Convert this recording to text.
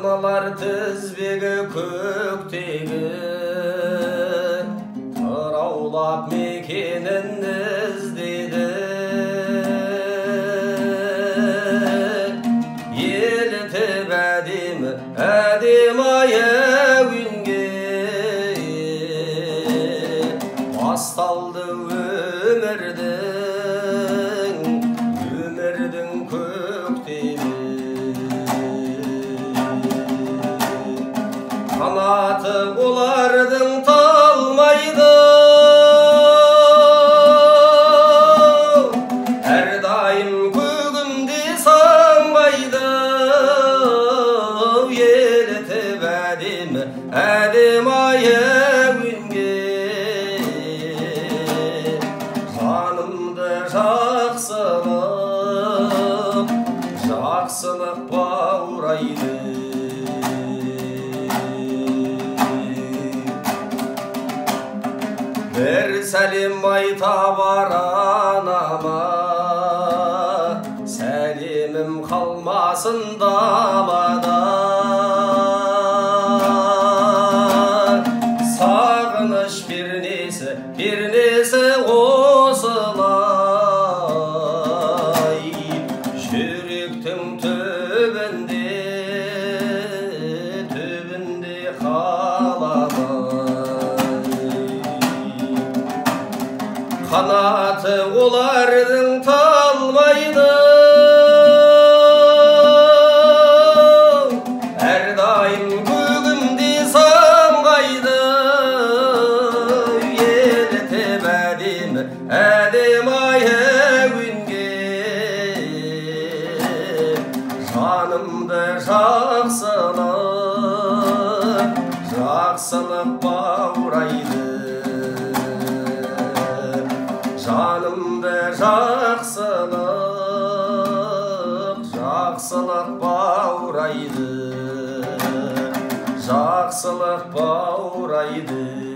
Аналар тізбегі көктегі, Тұраулап мекенін іздеді. Елітіп әдемі, әдемі әуенге, Басталды өмірдің көктемі. Қанаты олардың талмайды, әрдайым көгімде самғайды. Елітіп әдемі, әдемі әуенге, жанымды жақсылық баурайды. Бір сәлем айта бар анама, сәлемім қалмасын далада. Сағыныш пернесі осылай, жүректің түбінде қаламай. Қанаты олардың талмайды, әрдайым көгімде самғайды. Елітіп әдемі, әдемі әуенге, жанымды жақсылық баурайды. Жанымды жақсылық баурайды. Жақсылық баурайды.